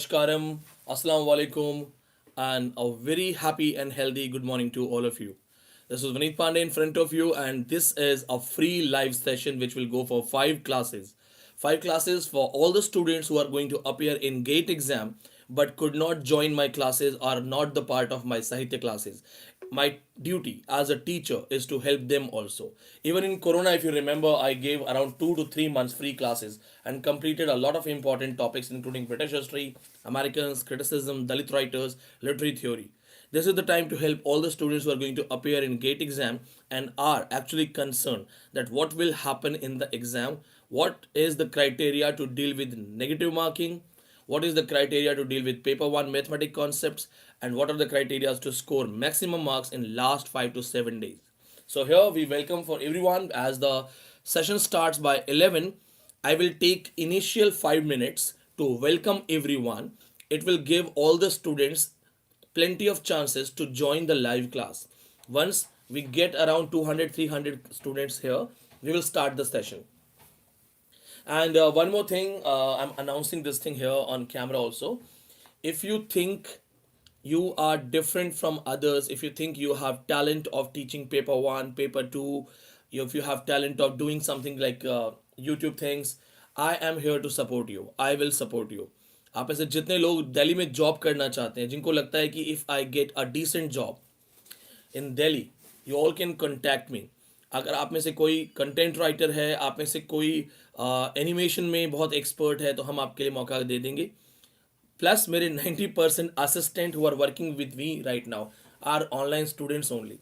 Namaskaram, Assalamu alaikum, and a very happy and healthy good morning to all of you. This is Vineet Pandey in front of you, and this is a free live session which will go for 5 classes. 5 classes for all the students who are going to appear in GATE exam but could not join my classes or not the part of my Sahitya classes. My duty as a teacher is to help them also. Even in Corona, if you remember, I gave around 2 to 3 months free classes and completed a lot of important topics, including British history, Americans, criticism, Dalit writers, literary theory. This is the time to help all the students who are going to appear in GATE exam and are actually concerned that what will happen in the exam, what is the criteria to deal with negative marking, what is the criteria to deal with paper 1 mathematic concepts, and what are the criteria to score maximum marks in last 5 to 7 days. So here we welcome for everyone. As the session starts by 11, I will take initial 5 minutes to welcome everyone. It will give all the students plenty of chances to join the live class. Once we get around 200 300 students here, we will start the session. And one more thing, I'm announcing this thing here on camera also. If you think you are different from others, if you think you have talent of teaching paper 1, paper 2, if you have talent of doing something like YouTube things, I am here to support you. I will support you. आप में से जितने लोग दिल्ली में job करना चाहते हैं, जिनको लगता है कि if I get a decent job in Delhi, you all can contact me. अगर आप में से कोई कंटेंट राइटर है, आप में से कोई एनिमेशन में बहुत एक्सपर्ट है, तो हम आपके लिए मौका दे देंगे. प्लस मेरे 90% assistant who are working with me right now are online students only.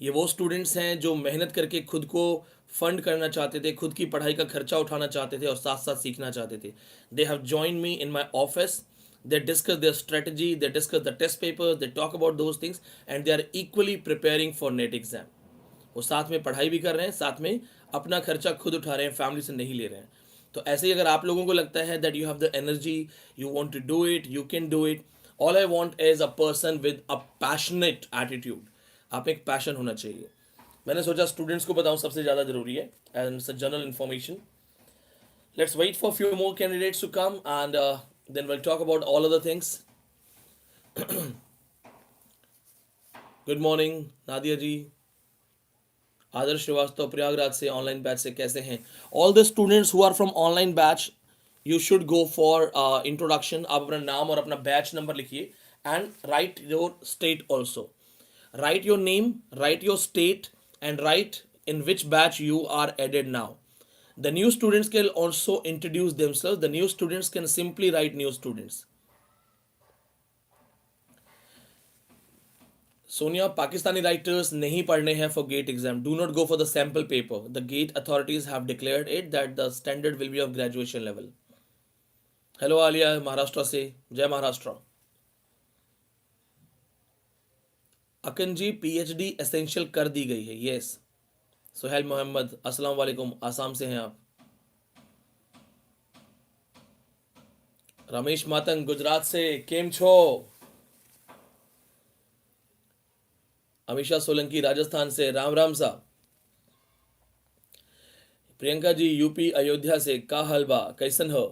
ये वो स्टूडेंट्स हैं जो मेहनत करके खुद को फंड करना चाहते थे, खुद की पढ़ाई का खर्चा उठाना चाहते थे और साथ साथ सीखना चाहते थे. They have join me in my office. They discuss their strategy, they discuss the test papers, they talk about those things, and they are equally preparing for NET exam. वो साथ में पढ़ाई भी कर रहे हैं, साथ में अपना खर्चा खुद उठा रहे हैं, फैमिली से नहीं ले रहे हैं. तो ऐसे ही अगर आप लोगों को लगता है that you have the energy, you want to do it, you can do it. All I want is a person with a passionate attitude. आप एक पैशन होना चाहिए. मैंने सोचा स्टूडेंट्स को बताऊं, सबसे ज़्यादा ज़रूरी है and general information. Let's wait for a few more candidates to come, and then we'll talk about all other things. Good morning, Nadia ji. Adarsh Shrivastava Prayagraj से ऑनलाइन बैच से कैसे हैं? All the students who are from online batch, you should go for introduction. आप अपना नाम और अपना batch number लिखिए and write your state also. Write your name, write your state, and write in which batch you are added now. The new students can also introduce themselves. The new students can simply write new students. Sonia, Pakistani writers नहीं पढ़ने हैं for GATE exam. Do not go for the sample paper. The GATE authorities have declared it that the standard will be of graduation level. Hello Alia, Maharashtra से. जय महाराष्ट्र. अकन जी, PhD essential कर दी गई है. Yes. Suhail Mohammad, अस्सलाम वालेकुम, आसाम से हैं आप. रमेश मातंग, गुजरात से. केम छो? अमीशा सोलंकी, राजस्थान से. राम राम सा. प्रियंका जी, यूपी अयोध्या से. का हलवा कैसन हो?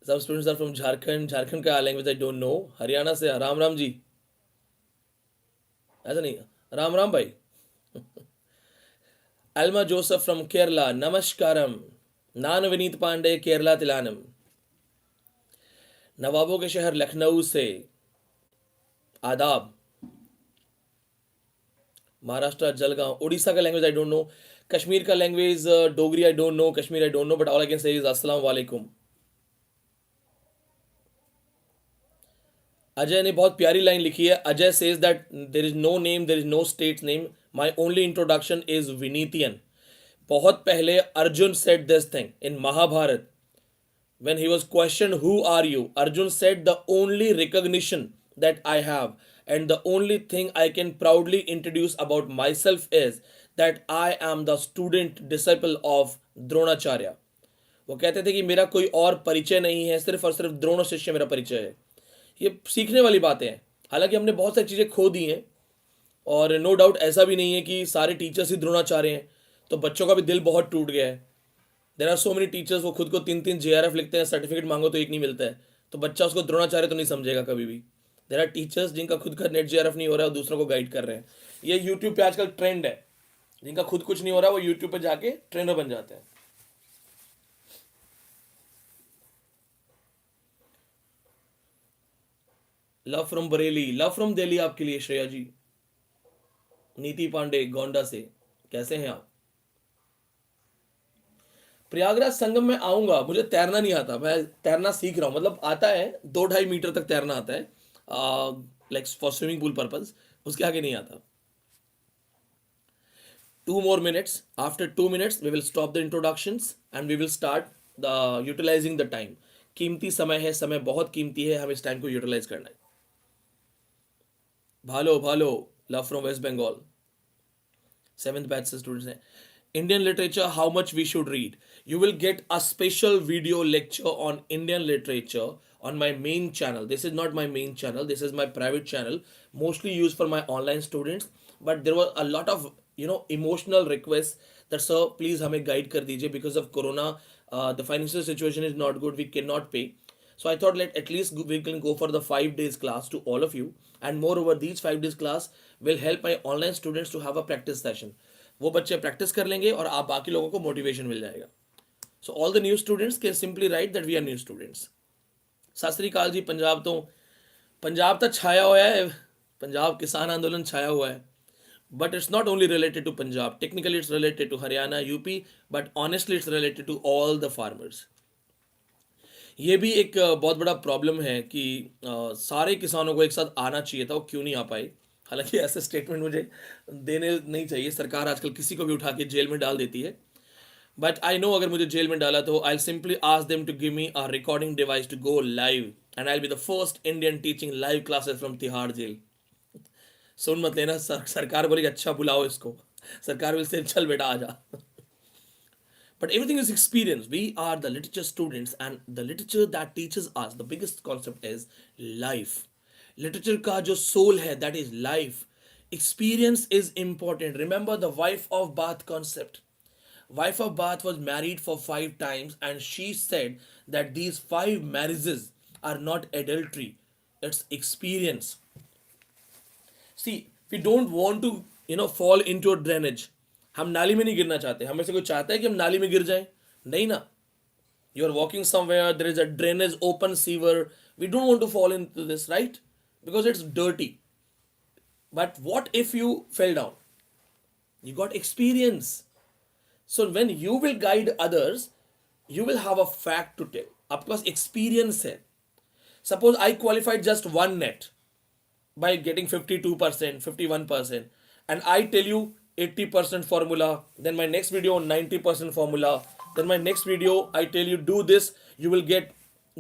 सब students are from Jharkhand. Jharkhand का language I don't know. Haryana से. राम राम जी. ऐसा नहीं, राम राम भाई. Alma Joseph from Kerala. नमस्कारम. नान विनीत पांडे, केरला तिलानम. नवाबों के शहर लखनऊ से. आदाब. महाराष्ट्र जलगांव. उड़ीसा का language I don't know. Kashmir का language Dogri I don't know. Kashmir I don't know, but all I can say is अस्सलाम वालेकुम. अजय ने बहुत प्यारी लाइन लिखी है. Ajay says that there is no name, there is no state name, my only introduction is Vineetian. बहुत पहले Arjun said this thing in Mahabharata. When he was questioned, who are you? Arjun said, the only recognition that I have and the only thing I can proudly introduce about myself is that I am the student disciple of Dronacharya. वो कहते थे कि मेरा कोई और परिचय नहीं है, सिर्फ और सिर्फ द्रोण शिष्य मेरा परिचय है. ये सीखने वाली बातें हैं. हालांकि हमने बहुत सारी चीज़ें खो दी हैं और नो डाउट ऐसा भी नहीं है कि सारे टीचर्स ही द्रोणाचार्य हैं. तो बच्चों का भी दिल बहुत टूट गया है. There are so many teachers, वो खुद को 3-3 JRF लिखते हैं, सर्टिफिकेट मांगो तो एक नहीं मिलता है, तो बच्चा उसको द्रोणाचार्य तो नहीं समझेगा कभी भी. देर आर टीचर्स जिनका खुद का नेट JRF नहीं हो रहा है और दूसरों को गाइड कर रहे हैं. ये यूट्यूब पे आजकल ट्रेंड है, जिनका खुद कुछ नहीं हो रहा वो यूट्यूब पे जाके ट्रेनर बन जाते हैं. Love from Bareilly, love from Delhi आपके लिए श्रेया जी. नीति पांडे गोंडा से, कैसे हैं आप? प्रयागराज संगम में आऊंगा, मुझे तैरना नहीं आता, मैं तैरना सीख रहा हूँ, मतलब आता है 2-2.5 मीटर तक तैरना आता है, like for swimming pool purpose, उसके आगे नहीं आता. 2 more minutes. After 2 minutes, we will stop the introductions and we will start the utilizing the time. कीमती समय है, समय बहुत कीमती है, हमें इस टाइम को यूटिलाइज करना है. भालो भालो, love from West Bengal, 7th batch से स्टूडेंट्स हैं. Indian literature, how much we should read. You will get a special video lecture on Indian literature on my main channel. This is not my main channel, this is my private channel, mostly used for my online students. But there were a lot of emotional requests that sir please हमें guide कर दीजिए, because of corona the financial situation is not good, we cannot pay. So I thought at least we can go for the 5 days class to all of you, and moreover these 5 days class will help my online students to have a practice session. वो बच्चे practice कर लेंगे और आप बाकी लोगों को motivation मिल जाएगा. So all the new students can simply write that we are new students. सत श्री अकाल जी. पंजाब तो छाया हुआ है, पंजाब किसान आंदोलन छाया हुआ है, but it's not only related to Punjab. Technically it's related to Haryana, UP, but honestly it's related to all the farmers. ये भी एक बहुत बड़ा प्रॉब्लम है कि सारे किसानों को एक साथ आना चाहिए था, वो क्यों नहीं आ पाए. हालांकि ऐसे स्टेटमेंट मुझे देने नहीं चाहिए, सरकार आजकल किसी को भी उठा के जेल में डाल देती है. But I know अगर मुझे जेल में डाला तो I'll simply ask them to give me a recording device to go live, and I'll be the first Indian teaching live classes from Tihar jail. सुन मत लेना, सरकार बोलेगी अच्छा बुलाओ इसको, सरकार will say चल बेटा आजा. But everything is experience. We are the literature students, and the literature that teaches us the biggest concept is life. Literature का जो soul है, that is life. Experience is important. Remember the wife of Bath concept. Wife of Bath was married for 5 times, and she said that these 5 marriages are not adultery, it's experience. See, we don't want to fall into a drainage. हम नाली में नहीं गिरना चाहते. हमें से कोई चाहता है कि हम नाली में गिर जाएं? नहीं ना. You are walking somewhere, there is a drainage, open sewer, we don't want to fall into this, right? Because it's dirty. But what if you fell down? You got experience. So when you will guide others, you will have a fact to tell. आपके पास experience है. Suppose I qualified just one net by getting 52%, 51%, and I tell you 80% formula, then my next video 90% formula, then my next video I tell you do this, you will get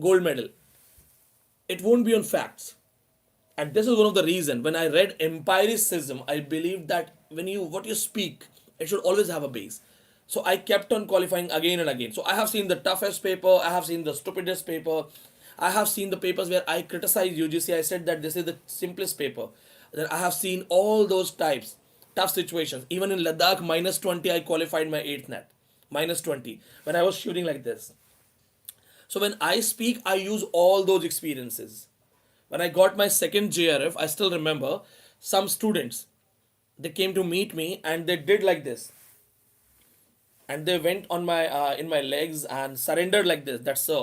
gold medal. It won't be on facts. And this is one of the reasons when I read empiricism, I believe that what you speak, it should always have a base. So I kept on qualifying again and again. So I have seen the toughest paper, I have seen the stupidest paper, I have seen the papers where I criticized UGC, I said that this is the simplest paper. Then I have seen all those types, tough situations. Even in Ladakh, -20, I qualified my 8th net. -20, when I was shooting like this. So when I speak, I use all those experiences. When I got my second JRF, I still remember some students, they came to meet me and they did like this. And they went on my in my legs and surrendered like this. That's so.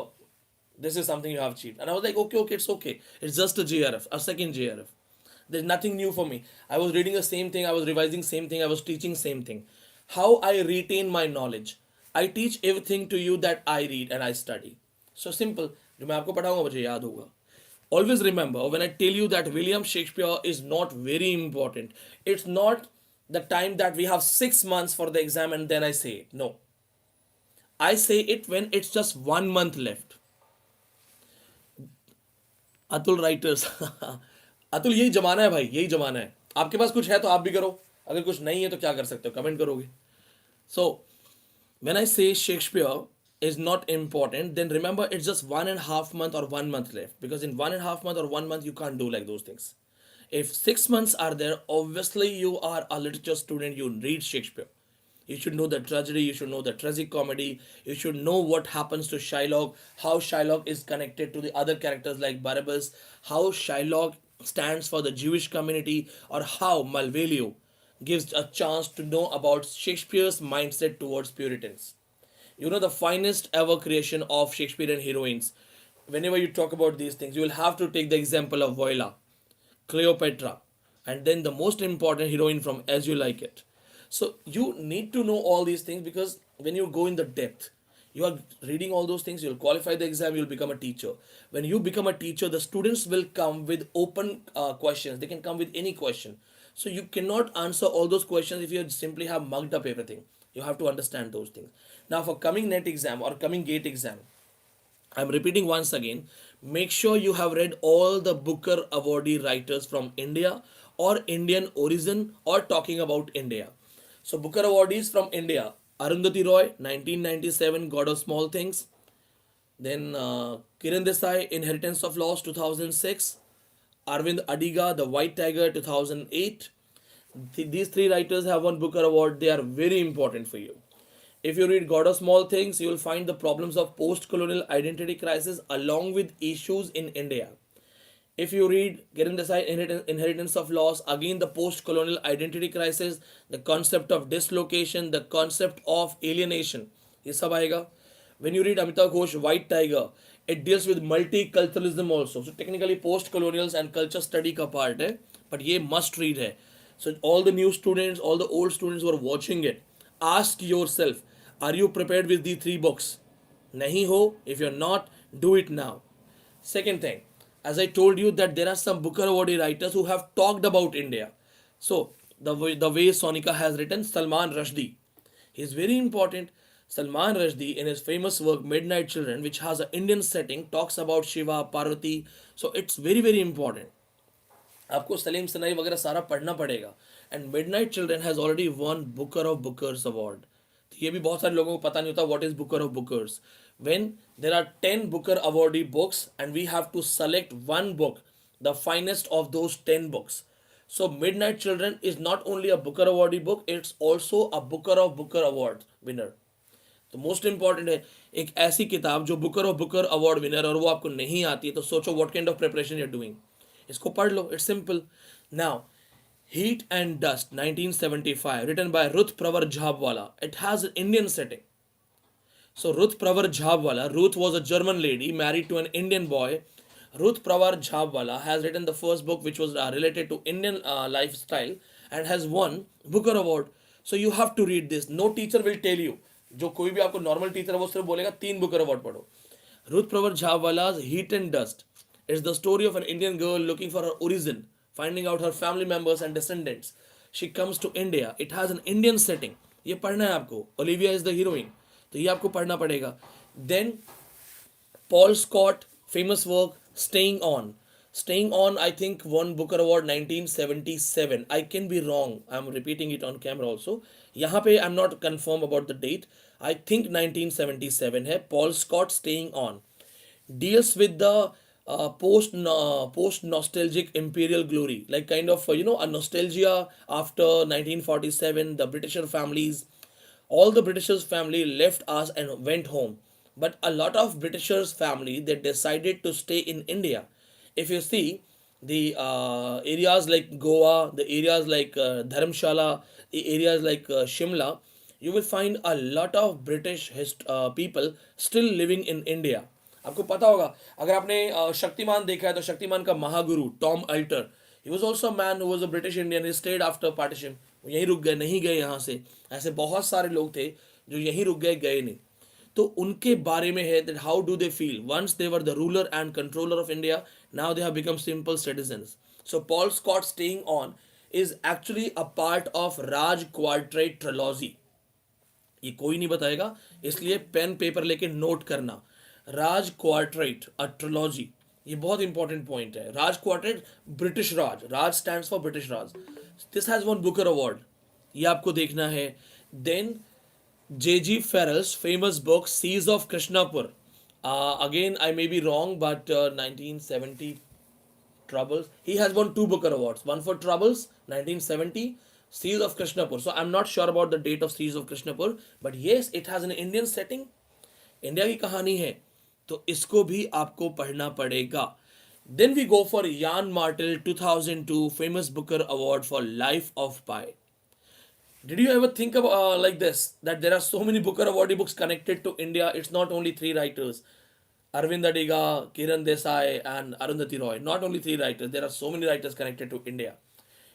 This is something you have achieved. And I was like, okay, it's okay. It's just a JRF, a second JRF. There's nothing new for me. I was reading the same thing. I was revising same thing. I was teaching same thing. How I retain my knowledge. I teach everything to you that I read and I study. So simple. जो मैं आपको पढ़ाऊंगा मुझे याद होगा. Always remember when I tell you that William Shakespeare is not very important. It's not the time that we have 6 months for the exam and then I say it. No. I say it when it's just 1 month left. Atul writers. Atul यही जमाना है भाई, यही जमाना है. आपके पास कुछ है तो आप भी करो, अगर कुछ नहीं है तो क्या कर सकते हो, कमेंट करोगे. So when I say Shakespeare is not important, then remember it's just 1.5 month or 1 month left, because in 1.5 month or 1 month you can't do like those things. If 6 months are there, obviously you are a literature student, you read Shakespeare. You should know the tragedy, you should know the tragic comedy, you should know what happens to Shylock, how Shylock is connected to the other characters like Barabbas, how Shylock stands for the Jewish community, or how Malvolio gives a chance to know about Shakespeare's mindset towards Puritans. You know, the finest ever creation of Shakespearean heroines. Whenever you talk about these things, you will have to take the example of Voila, Cleopatra, and then the most important heroine from As You Like It. So you need to know all these things, because when you go in the depth, you are reading all those things, you'll qualify the exam, you'll become a teacher. When you become a teacher, the students will come with open questions, they can come with any question. So you cannot answer all those questions if you simply have mugged up everything. You have to understand those things. Now for coming net exam or coming gate exam, I'm repeating once again, make sure you have read all the Booker awardee writers from India or Indian origin or talking about India. So Booker awardees from India: Arundhati Roy, 1997, God of Small Things. Then Kiran Desai, Inheritance of Loss, 2006. Arvind Adiga, The White Tiger, 2008. These three writers have won Booker Award. They are very important for you. If you read God of Small Things, you will find the problems of post-colonial identity crisis along with issues in India. If you read Kiran Desai, Inheritance of Loss, again the post-colonial identity crisis, the concept of dislocation, the concept of alienation, ये सब आएगा. When you read Amitav Ghosh, White Tiger, it deals with multiculturalism also. So technically post-colonials and culture study का part है, but ये must read है. So all the new students, all the old students who are watching it, ask yourself, are you prepared with these three books? Nahi ho, if you're not, do it now. Second thing, as I told you that there are some Booker Awardee writers who have talked about India. So the way Sonika has written, Salman Rushdie, he is very important. Salman Rushdie in his famous work Midnight Children, which has an Indian setting, talks about Shiva, Parvati. So it's very very important. आपको सलीम सनाई वगैरह सारा पढ़ना पड़ेगा. And midnight children has already won Booker of Bookers award. ये भी बहुत सारे लोगों को पता नहीं होता what is Booker of Bookers. When there are 10 Booker awardee books and we have to select one book, the finest of those 10 books. So midnight children is not only a Booker awardee book, it's also a Booker of Booker award winner. तो most important है एक ऐसी किताब जो Booker of Booker award winner, और वो आपको नहीं आती है तो सोचो what kind of preparation you are doing. इसको पढ़ लो, it's simple. Now heat and dust 1975, written by Ruth Prawer Jhabvala. It has an Indian setting. So Ruth Pravar Jhabwala, Ruth was a German lady married to an Indian boy. Ruth Pravar Jhabwala has written the first book which was related to Indian lifestyle and has won Booker Award. So you have to read this. No teacher will tell you. जो कोई भी आपको normal teacher है वो सिर्फ बोलेगा 3 Booker award पढ़ो. Ruth Pravar Jhabwala's Heat and Dust is the story of an Indian girl looking for her origin, finding out her family members and descendants. She comes to India. It has an Indian setting. ये पढ़ना है आपको. Olivia is the heroine. तो ये आपको पढ़ना पड़ेगा. Then Paul Scott famous work staying on. Staying on I think won Booker award 1977. I can be wrong, I am repeating it on camera also. यहाँ पे I am not confirm about the date. I think 1977 है. Paul Scott staying on deals with the post nostalgic imperial glory, like kind of a nostalgia after 1947. The Britisher families, all the Britishers family left us and went home, but a lot of Britishers family, they decided to stay in India. If you see the areas like Goa, the areas like Dharamshala, the areas like Shimla, you will find a lot of British people still living in India. आपको पता होगा, अगर आपने शक्तिमान देखा है तो शक्तिमान का Mahaguru Tom Alter, he was also man who was a British Indian. He stayed after partition. वो यहीं रुक गए, नहीं गए यहाँ से. ऐसे बहुत सारे लोग थे जो यहीं रुक गए, गए नहीं. तो उनके बारे में है that how do they feel once they were the ruler and controller of India, now they have become simple citizens. So Paul Scott staying on is actually a part of Raj quartet trilogy. ये कोई नहीं बताएगा, इसलिए pen paper लेके note करना. राज quadrat अ trilogy, ये बहुत important point है. Raj quartet, British Raj, Raj stands for British Raj. This has won Booker award, ये आपको देखना है. Then J.G. Farrell's famous book Seas of Krishnapur. Again, I may be wrong, but 1970 Troubles. He has won 2 Booker Awards. One for Troubles, 1970. Siege of Krishnapur. So I'm not sure about the date of Siege of Krishnapur, but yes, it has an Indian setting. India की कहानी है, तो इसको भी आपको पढ़ना पड़ेगा. Then we go for Jan Martel 2002 famous Booker Award for Life of Pi. Did you ever think about like this, that there are so many Booker awardee books connected to India? It's not only three writers, Arvind Adiga, Kiran Desai, and Arundhati Roy. Not only three writers, there are so many writers connected to India.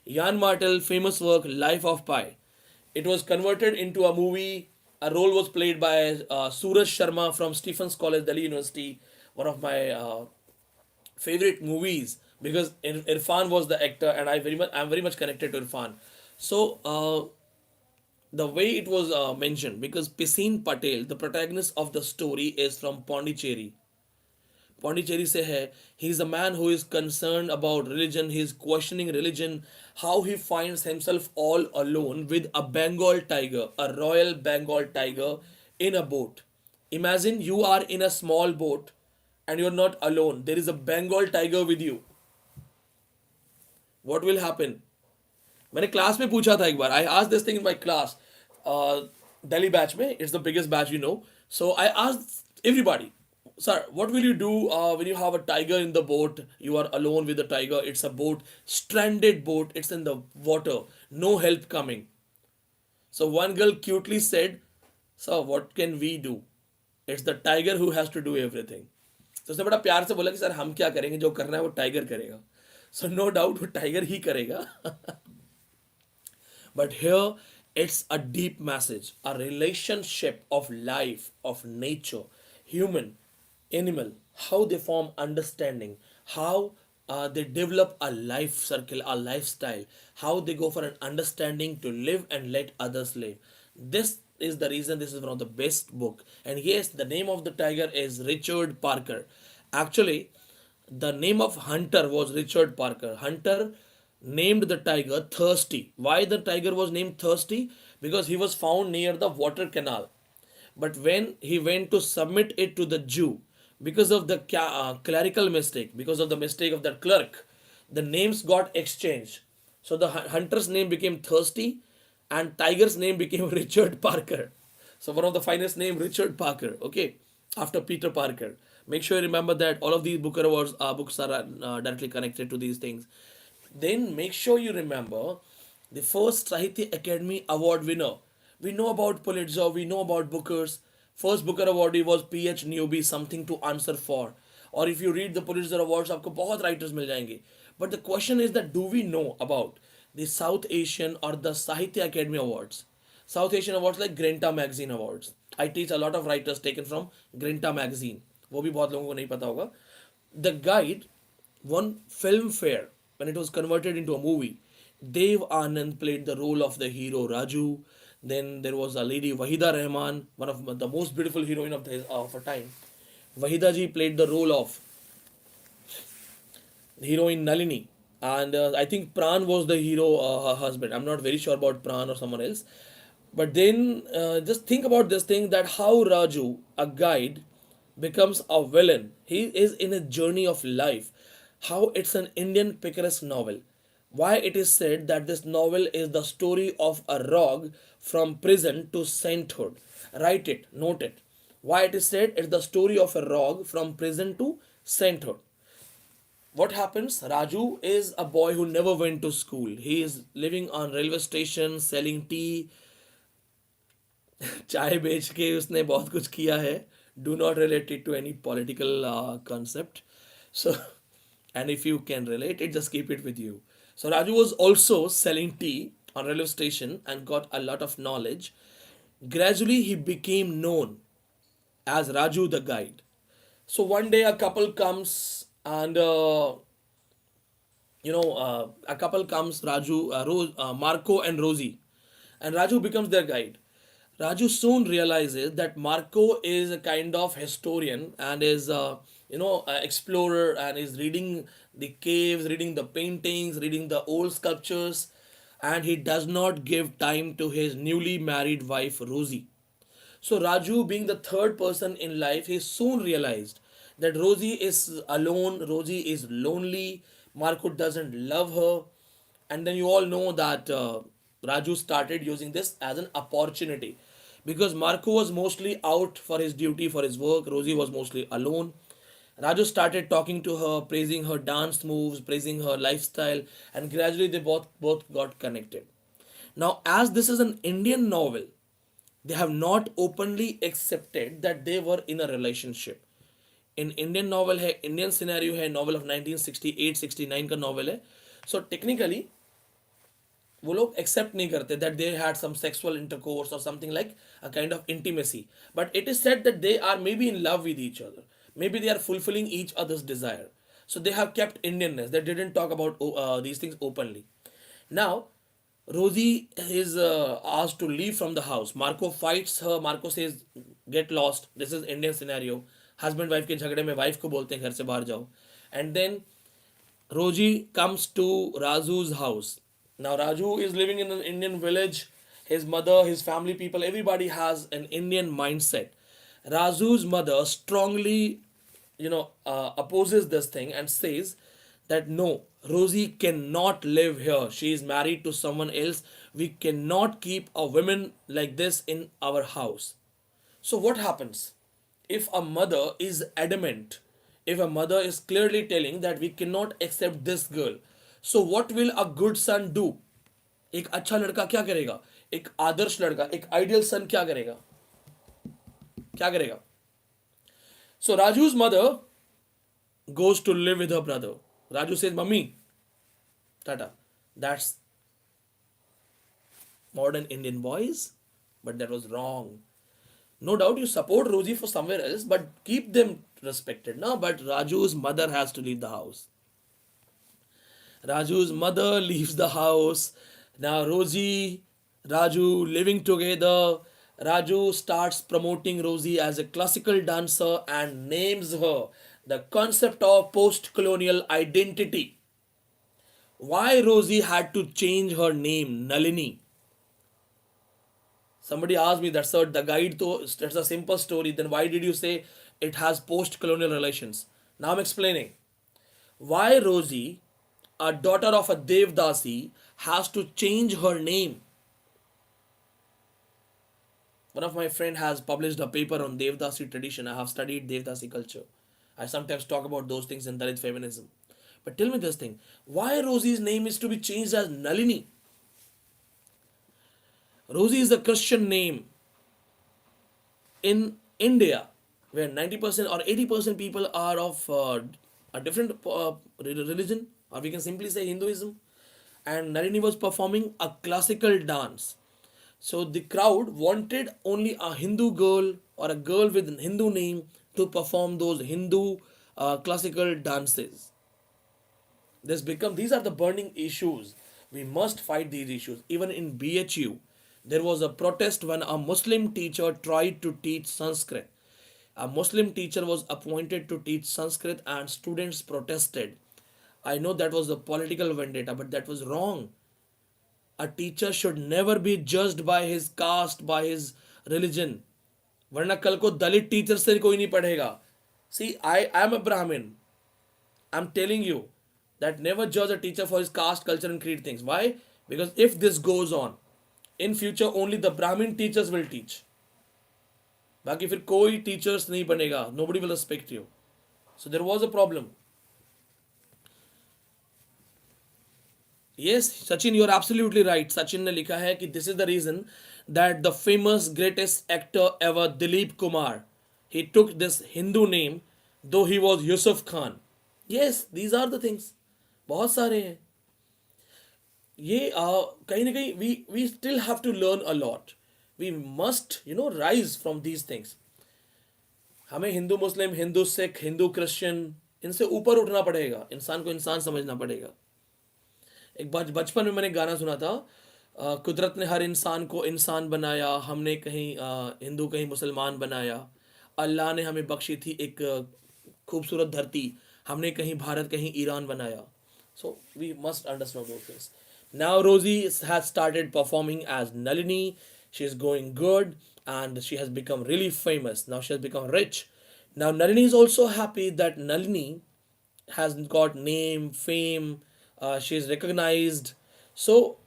Jan Martel, famous work Life of Pi. It was converted into a movie. A role was played by Suraj Sharma from Stephens College, Delhi University. One of my favorite movies, because Irfan was the actor, and I'm very much connected to Irfan. So the way it was mentioned, because Pisin Patel, the protagonist of the story, is from Pondicherry. Pondicherry se hai. He's a man who is concerned about religion. He's questioning religion. How he finds himself all alone with a Bengal tiger, a royal Bengal tiger, in a boat. Imagine you are in a small boat and you're not alone. There is a Bengal tiger with you. What will happen? मैंने class में पूछा था एक बार. I asked this thing in my class. Delhi batch में, it's the biggest batch, you know. So I asked everybody, sir, what will you do when you have a tiger in the boat? You are alone with the tiger. It's a boat, stranded boat. It's in the water. No help coming. So one girl cutely said, sir, what can we do? It's the tiger who has to do everything. तो उसने बड़ा प्यार से बोला कि sir हम क्या करेंगे, जो करना है वो टाइगर करेगा. So no doubt वो टाइगर ही करेगा. But here it's a deep message, a relationship of life, of nature, human, animal, how they form understanding, how they develop a life circle, a lifestyle, how they go for an understanding to live and let others live. This is the reason this is one of the best book. And yes, the name of the tiger is Richard Parker. Actually, the name of hunter was Richard Parker. Hunter named the tiger Thirsty. Why the tiger was named Thirsty? Because he was found near the water canal. But when he went to submit it to the Jew, because of the clerical mistake, because of the mistake of the clerk, the names got exchanged. So the hunter's name became Thirsty and tiger's name became Richard Parker. So one of the finest name, Richard Parker, okay, after Peter Parker. Make sure you remember that all of these Booker Awards books are directly connected to these things. Then make sure you remember the first Sahitya Academy Award winner. We know about Pulitzer, we know about Bookers. First Booker awardee was PH Newby, something to answer for. Or if you read the Pulitzer Awards, आपको बहुत writers मिल जाएंगे. But the question is that do we know about the South Asian or the Sahitya Academy Awards? South Asian awards like Granta Magazine Awards. I teach a lot of writers taken from Granta Magazine. वो भी बहुत लोगों को नहीं पता होगा. The Guide won Filmfare when it was converted into a movie. Dev Anand played the role of the hero Raju. Then there was a lady Wahida Rahman, one of the most beautiful heroine of her time. Wahida ji played the role of heroine Nalini, and I think Pran was the hero, her husband. I'm not very sure about Pran or someone else. But then just think about this thing, that how Raju, a guide, becomes a villain. He is in a journey of life. How it's an Indian picaresque novel. Why it is said that this novel is the story of a rogue from prison to sainthood. Write it, note it. Why it is said it's the story of a rogue from prison to sainthood. What happens? Raju is a boy who never went to school. He is living on railway station selling tea. चाय बेच के उसने बहुत कुछ किया है. Do not relate it to any political concept. So, and if you can relate it, just keep it with you. So Raju was also selling tea on railway station and got a lot of knowledge. Gradually, he became known as Raju the guide. So one day, a couple comes and a couple comes, Marco and Rosie, and Raju becomes their guide. Raju soon realizes that Marco is a kind of historian and is explorer, and is reading the caves, reading the paintings, reading the old sculptures, and he does not give time to his newly married wife Rosie. So Raju, being the third person in life, he soon realized that Rosie is alone, Rosie is lonely, Marco doesn't love her, and then you all know that Raju started using this as an opportunity because Marco was mostly out for his duty, for his work. Rosie was mostly alone. Raju started talking to her, praising her dance moves, praising her lifestyle, and gradually they both got connected. Now, as this is an Indian novel, they have not openly accepted that they were in a relationship. In Indian novel है, Indian scenario है, novel of 1968-69 का novel है. So technically वो लोग accept नहीं करते that they had some sexual intercourse or something like a kind of intimacy, but it is said that they are maybe in love with each other, maybe they are fulfilling each other's desire, so they have kept Indianness. They didn't talk about these things openly. Now Rosie is asked to leave from the house. Marco fights her. Marco says get lost. This is Indian scenario. Husband wife के झगड़े में wife को बोलते हैं घर से बाहर जाओ. And then Roji comes to Raju's house. Now Raju is living in an Indian village. His mother, his family people, everybody has an Indian mindset. Raju's mother strongly, opposes this thing and says that no, Rosie cannot live here. She is married to someone else. We cannot keep a woman like this in our house. So what happens? If a mother is adamant, if a mother is clearly telling that we cannot accept this girl, so what will a good son do? एक अच्छा लड़का क्या करेगा? एक आदर्श लड़का, एक ideal सन क्या करेगा? क्या करेगा? So Raju's mother goes to live with her brother. Raju says, "Mummy, tata." That's modern Indian boys, but that was wrong. No doubt you support Rosie for somewhere else, but keep them respected. No, but Raju's mother has to leave the house. Raju's mother leaves the house. Now Rosie, Raju living together. Raju starts promoting Rosie as a classical dancer and names her the concept of post-colonial identity. Why Rosie had to change her name, Nalini? Somebody asked me that, sir, the guide though, that's a simple story. Then why did you say it has post-colonial relations? Now I'm explaining. Why Rosie, a daughter of a Devdasi, has to change her name. One of my friend has published a paper on Devdasi tradition. I have studied Devdasi culture. I sometimes talk about those things in Dalit feminism. But tell me this thing. Why Rosie's name is to be changed as Nalini? Rosie is a Christian name in India, where 90% or 80% people are of a different religion, or we can simply say Hinduism. And Nalini was performing a classical dance. So the crowd wanted only a Hindu girl or a girl with a Hindu name to perform those Hindu classical dances. These are the burning issues. We must fight these issues. Even in BHU, there was a protest when a Muslim teacher tried to teach Sanskrit. A Muslim teacher was appointed to teach Sanskrit and students protested. I know that was a political vendetta, but that was wrong. A teacher should never be judged by his caste, by his religion. वरना कल को दलित teacher से कोई नहीं पढ़ेगा. See, I am a Brahmin. I'm telling you that never judge a teacher for his caste, culture and creed things. Why? Because if this goes on, in future only the Brahmin teachers will teach. बाकी फिर कोई teachers नहीं बनेगा. Nobody will respect you. So there was a problem. Yes, Sachin, you are absolutely right. Sachin ने लिखा है कि this is the reason that the famous greatest actor ever Dilip Kumar, he took this Hindu name though he was Yusuf Khan. Yes, these are the things. बहुत सारे हैं. ये कहीं ना कहीं we still have to learn a lot. We must rise from these things. हमें हिंदू मुस्लिम, Hindu Sikh, Hindu Christian, इनसे ऊपर उठना पड़ेगा. इंसान को इंसान समझना पड़ेगा. एक बार बचपन में मैंने गाना सुना था, कुदरत ने हर इंसान को इंसान बनाया, हमने कहीं हिंदू कहीं मुसलमान बनाया, अल्लाह ने हमें बख्शी थी एक खूबसूरत धरती, हमने कहीं भारत कहीं ईरान बनाया. So we must understand those things. Now Rosie has started performing as Nalini. She is going good and she has become really famous. Now she has become rich. Now Nalini is also happy that Nalini has got name, fame, she is recognized. So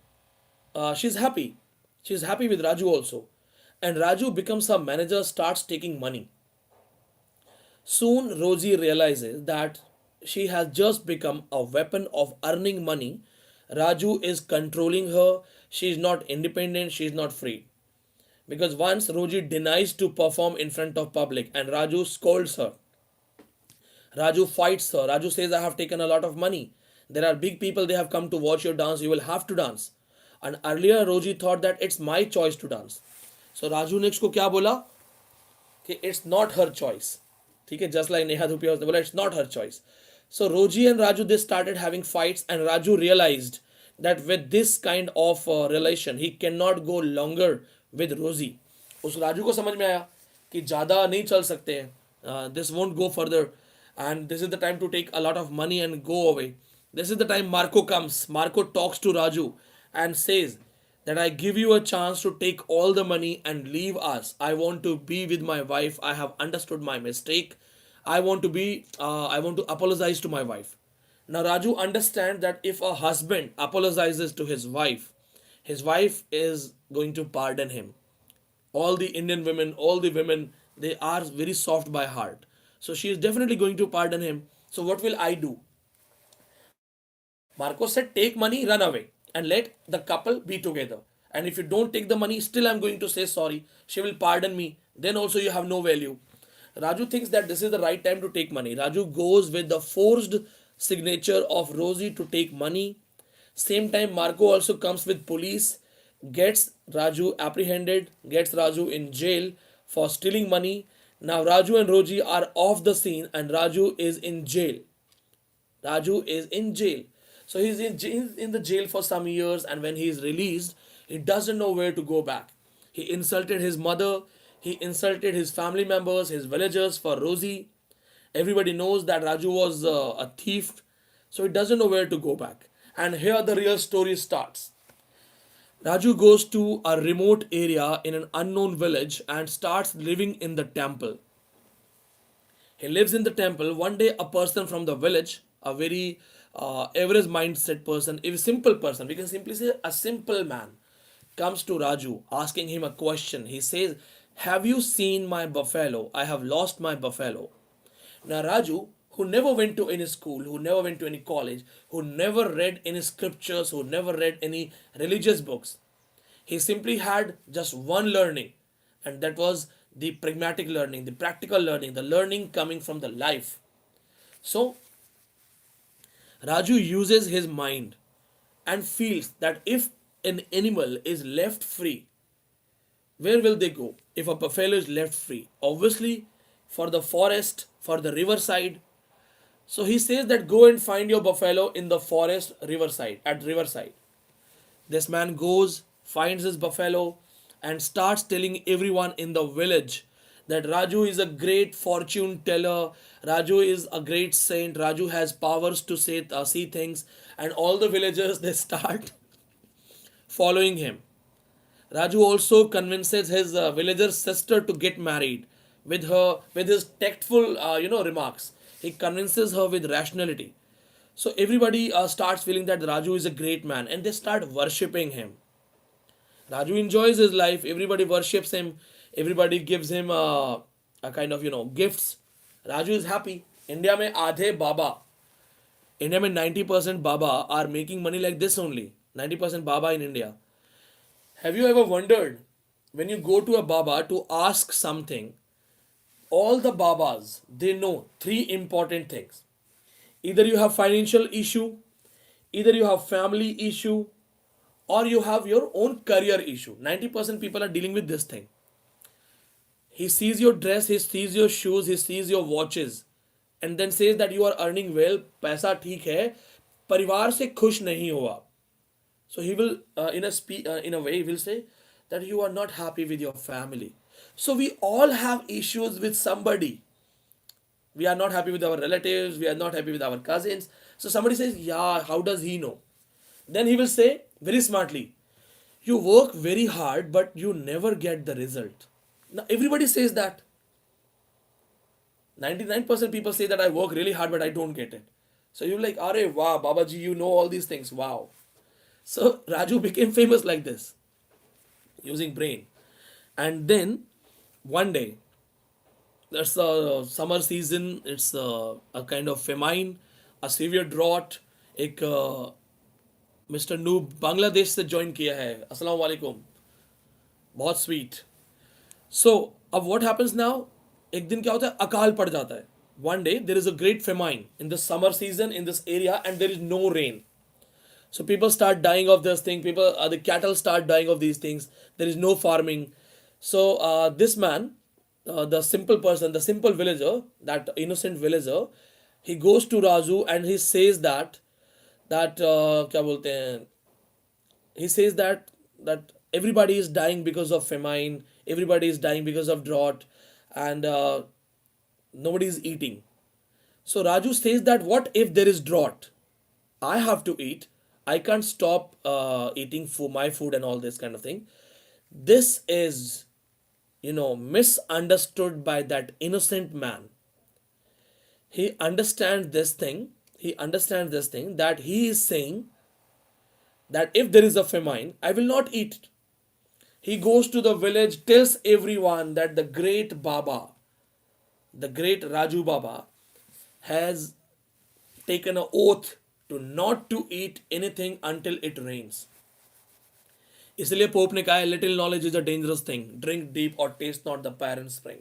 she's happy. She's happy with Raju also. And Raju becomes her manager, starts taking money. Soon, Rosie realizes that she has just become a weapon of earning money. Raju is controlling her. She is not independent. She is not free. Because once Rosie denies to perform in front of public and Raju scolds her. Raju fights her. Raju says, I have taken a lot of money. There are big people, they have come to watch your dance. You will have to dance. And earlier, Rosie thought that it's my choice to dance. So Raju ने इसको क्या बोला कि it's not her choice. ठीक है, just like Neha Dhupia ने बोला it's not her choice. So Roji and Raju, they started having fights, and Raju realized that with this kind of relation he cannot go longer with Rosie. उस राजू को समझ में आया कि ज़्यादा नहीं चल सकते हैं, this won't go further, and this is the time to take a lot of money and go away. This is the time Marco comes. Marco talks to Raju and says that I give you a chance to take all the money and leave us. I want to be with my wife. I have understood my mistake. I want to apologize to my wife. Now Raju understands that if a husband apologizes to his wife is going to pardon him. All the Indian women, all the women, they are very soft by heart. So she is definitely going to pardon him. So what will I do? Marcos said, take money, run away, and let the couple be together. And if you don't take the money, still I'm going to say sorry. She will pardon me. Then also you have no value. Raju thinks that this is the right time to take money. Raju goes with the forced signature of Rosie to take money. Same time, Marco also comes with police, gets Raju apprehended, gets Raju in jail for stealing money. Now Raju and Roji are off the scene and Raju is in jail. Raju is in jail. So he's in the jail for some years, and when he is released, he doesn't know where to go back. He insulted his mother, he insulted his family members, his villagers for Rosie. Everybody knows that Raju was a thief, so he doesn't know where to go back. And here the real story starts. Raju goes to a remote area in an unknown village and starts living in the temple. He lives in the temple. One day, a person from the village, a very average mindset person, a simple person, we can simply say a simple man, comes to Raju asking him a question. He says, have you seen my buffalo? I have lost my buffalo. Now, Raju, who never went to any school, who never went to any college, who never read any scriptures, who never read any religious books, he simply had just one learning, and that was the pragmatic learning, the practical learning, the learning coming from the life. So, Raju uses his mind and feels that if an animal is left free, where will they go? If a buffalo is left free, obviously for the forest, for the riverside. So he says that go and find your buffalo in the forest riverside, at riverside. This man goes, finds his buffalo, and starts telling everyone in the village that Raju is a great fortune teller, Raju is a great saint, Raju has powers to see things, and all the villagers they start following him. Raju also convinces his villager sister to get married with his tactful remarks. He convinces her with rationality. So everybody starts feeling that Raju is a great man and they start worshipping him. Raju enjoys his life. Everybody worships him. Everybody gives him a kind of gifts. Raju is happy. India में 90% Baba are making money like this only. 90% Baba in India. Have you ever wondered when you go to a Baba to ask something, all the Babas, they know three important things. Either you have financial issue, either you have family issue, or you have your own career issue. 90% people are dealing with this thing. He sees your dress, he sees your shoes, he sees your watches, and then says that you are earning well, पैसा ठीक है, परिवार से खुश नहीं हो आप. So he will, in a way, he will say that you are not happy with your family. So we all have issues with somebody. We are not happy with our relatives. We are not happy with our cousins. So somebody says, yeah, how does he know? Then he will say very smartly, you work very hard, but you never get the result. Now everybody says that. 99% people say that I work really hard, but I don't get it. So you're like, Are, wow, Babaji, you know all these things. Wow. So Raju became famous like this, using brain. And then one day, that's the summer season, it's a kind of famine, a severe drought. एक mister noob Bangladesh से join किया है, अस्सलाम वालेकुम, बहुत sweet. सो अब what happens now, एक दिन क्या होता है, अकाल पड़ जाता है. One day there is a great famine in this summer season in this area and there is no rain. So people start dying of this thing. People, the cattle start dying of these things. There is no farming. So this man, the simple person, the simple villager, that innocent villager, he goes to Raju and he says that क्या बोलते हैं? He says that everybody is dying because of famine. Everybody is dying because of drought, and nobody is eating. So Raju says that what if there is drought? I have to eat. I can't stop eating for my food and all this kind of thing. This is, misunderstood by that innocent man. He understands this thing. He understands this thing that he is saying that if there is a famine, I will not eat. He goes to the village, tells everyone that the great Baba, the great Raju Baba, has taken an oath to not to eat anything until it rains. इसलिए Pope ने कहा है, little knowledge is a dangerous thing, drink deep or taste not the Pierian spring.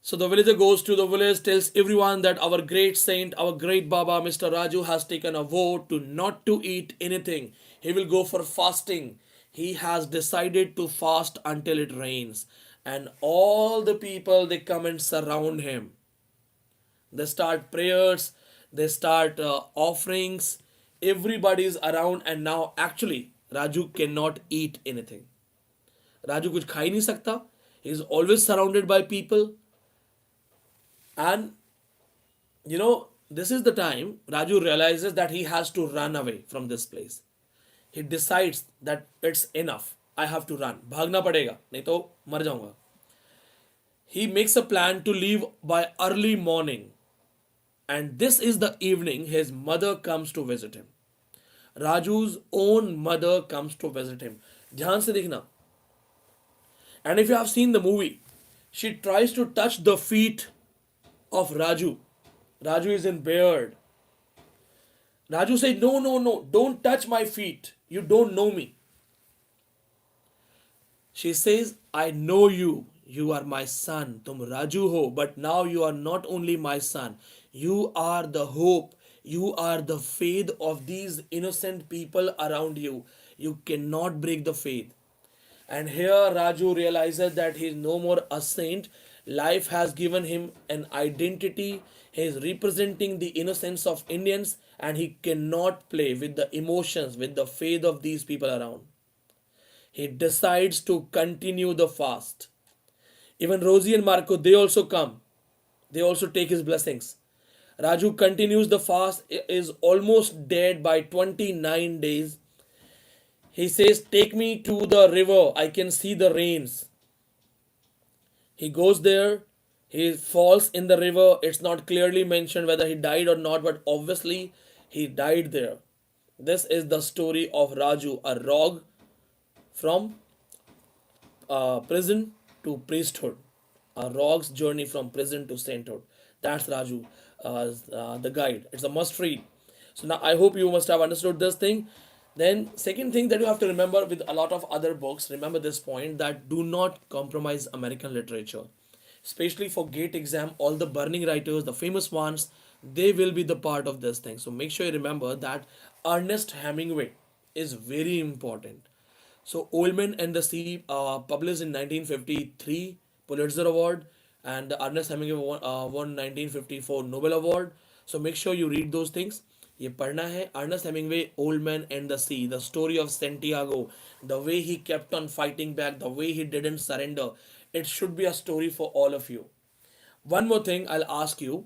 So the villager goes to the village, tells everyone that our great saint, our great Baba, Mr. Raju, has taken a vow to not to eat anything. He will go for fasting. He has decided to fast until it rains. And all the people, they come and surround him. They start prayers, they start offerings. Everybody is around, and now actually Raju cannot eat anything. Raju कुछ खा ही नहीं सकता. He is always surrounded by people. And this is the time Raju realizes that he has to run away from this place. He decides that it's enough. I have to run. भागना पड़ेगा, नहीं तो मर जाऊंगा. He makes a plan to leave by early morning. And this is the evening his mother comes to visit him. Raju's own mother comes to visit him. ध्यान से देखना. And if you have seen the movie, she tries to touch the feet of Raju. Raju is in beard. Raju says, no, no, no, don't touch my feet. You don't know me. She says, I know you. You are my son. तुम Raju हो, but now you are not only my son. You are the hope. You are the faith of these innocent people around you. You cannot break the faith. And here Raju realizes that he is no more a saint. Life has given him an identity. He is representing the innocence of Indians, and he cannot play with the emotions, with the faith of these people around. He decides to continue the fast. Even Rosie and Marco, they also come. They also take his blessings. Raju continues the fast, is almost dead by 29 days. He says, take me to the river. I can see the rains. He goes there. He falls in the river. It's not clearly mentioned whether he died or not, but obviously he died there. This is the story of Raju, a rogue from prison to priesthood. A rogue's journey from prison to sainthood. That's Raju, the guide. It's a must read. So now I hope you must have understood this thing. Then second thing that you have to remember with a lot of other books, remember this point, that do not compromise American literature. Especially for GATE exam, all the burning writers, the famous ones, they will be the part of this thing. So make sure you remember that Ernest Hemingway is very important. So Old Man and the Sea, published in 1953, Pulitzer Award, and Ernest Hemingway won 1954 Nobel Award. So make sure you read those things. ये पढ़ना है. Ernest Hemingway, Old Man and the Sea, the story of Santiago, the way he kept on fighting back, the way he didn't surrender. It should be a story for all of you. One more thing I'll ask you.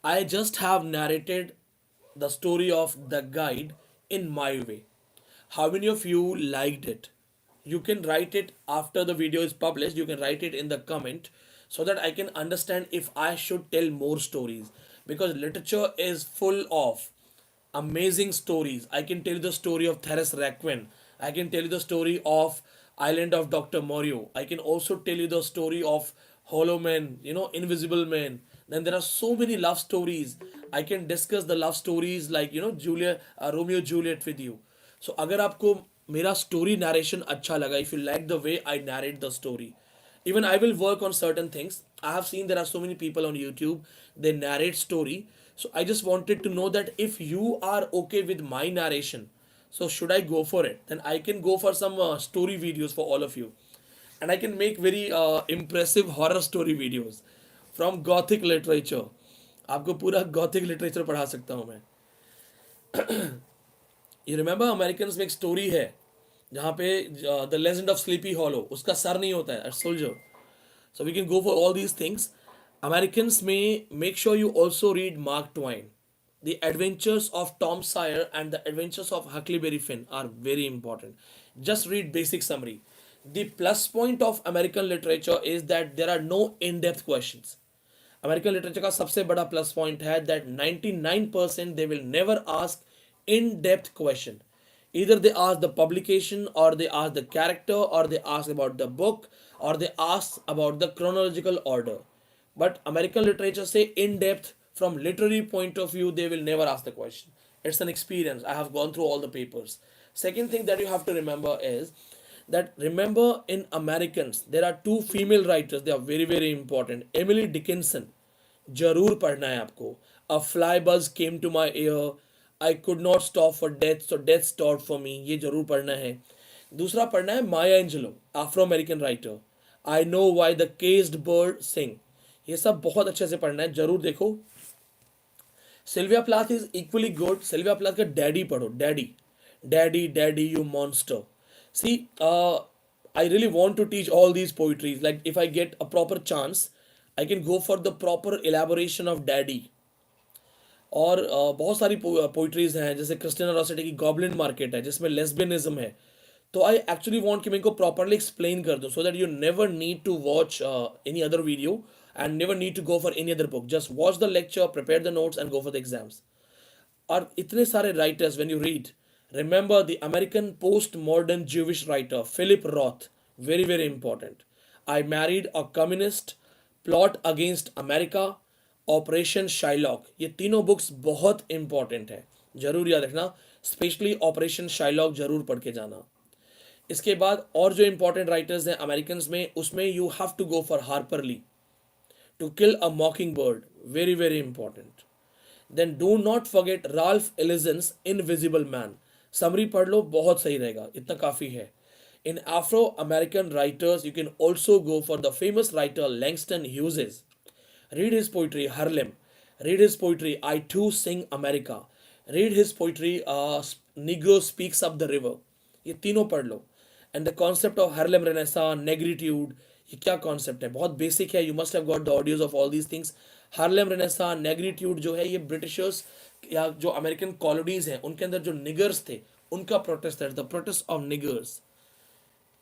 I just have narrated the story of the guide in my way. How many of you liked it? You can write it after the video is published. You can write it in the comment so that I can understand if I should tell more stories. Because literature is full of amazing stories. I can tell you the story of Theris Raquin. I can tell you the story of Island of Dr. Morio. I can also tell you the story of Hollow Man, Invisible Man. Then there are so many love stories. I can discuss the love stories like, Julia, Romeo Juliet with you. So अगर आपको मेरा story narration अच्छा लगा, if you like the way I narrate the story, even I will work on certain things. I have seen there are so many people on YouTube, they narrate story. So I just wanted to know that if you are okay with my narration, so should I go for it? Then I can go for some story videos for all of you, and I can make very impressive horror story videos from gothic literature. आपको पूरा gothic literature पढ़ा सकता हूँ मैं. You remember Americans में एक story है जहाँ पे the legend of Sleepy Hollow, उसका सर नहीं होता है, a soldier. So we can go for all these things. Americans may make sure you also read Mark Twain. The adventures of Tom Sawyer and the adventures of Huckleberry Finn are very important. Just read basic summary. The plus point of American literature is that there are no in-depth questions. American literature का सबसे बड़ा plus point है that 99% they will never ask in-depth question. Either they ask the publication, or they ask the character, or they ask about the book, or they ask about the chronological order. But American literature say in depth from literary point of view, they will never ask the question. It's an experience. I have gone through all the papers. Second thing that you have to remember is that remember in Americans there are two female writers. They are very very important. Emily Dickinson. जरूर पढ़ना है आपको. A fly buzz came to my ear. I could not stop for death, so death stopped for me. ये जरूर पढ़ना है. दूसरा पढ़ना है Maya Angelou, Afro American writer. I know why the caged bird sing. ये सब बहुत अच्छे से पढ़ना है, जरूर देखो. Sylvia Plath is equally good. Sylvia Plath का डैडी पढ़ो. Daddy daddy daddy you monster. See I really want to teach all these poetries. Like if I get a proper chance, I can go for the proper elaboration of daddy. और बहुत सारी poetries हैं, जैसे Christina रॉसेटी की goblin market है जिसमें lesbianism है. तो आई एक्चुअली वांट कि मैं इनको प्रॉपरली एक्सप्लेन कर दूं, so that you never need to watch any other video and never need to go for any other book. Just watch the lecture, prepare the notes and go for the exams. और इतने सारे writers when you read, remember the American post modern Jewish writer Philip Roth, very very important. I married a communist, plot against America, operation Shylock. ये तीनों books बहुत important है, जरूर याद रखना. स्पेशली ऑपरेशन शाइलॉक जरूर पढ़ के जाना. इसके बाद और जो इंपॉर्टेंट राइटर्स हैं अमेरिकन में, उसमें you have to go for Harper Lee, to kill a mockingbird, very very important. Then do not forget Ralph Ellison's invisible man. Summary पढ़ लो, बहुत सही रहेगा, इतना काफ़ी है. In Afro American writers you can also go for the famous writer Langston Hughes. Read his poetry, Harlem. Read his poetry, I Too Sing America. Read his poetry, Negro Speaks Up the River. ये तीनों पढ़ लो. And the concept of Harlem Renaissance, negritude, ये क्या concept है, बहुत basic है. You must have got the audios of all these things. Harlem Renaissance, negritude जो है, ये Britishers या जो American colonies हैं उनके अंदर जो niggers थे उनका protest है, the protest of niggers.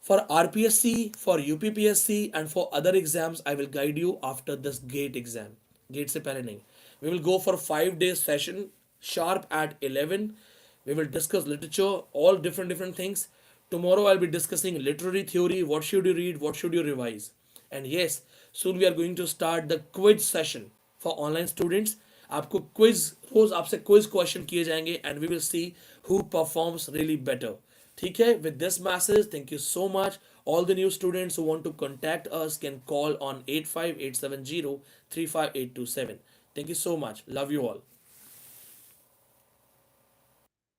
For RPSC, for UPPSC and for other exams, I will guide you after this GATE exam. GATE से पहले नहीं. We will go for 5 days session sharp at 11. We will discuss literature, all different things. Tomorrow I'll be discussing literary theory. What should you read? What should you revise? And yes, soon we are going to start the quiz session for online students. आपको quiz, रोज आपसे quiz question किए जाएंगे and we will see who performs really better. ठीक है. With this message, thank you so much. All the new students who want to contact us can call on 85870 35827. Thank you so much. Love you all.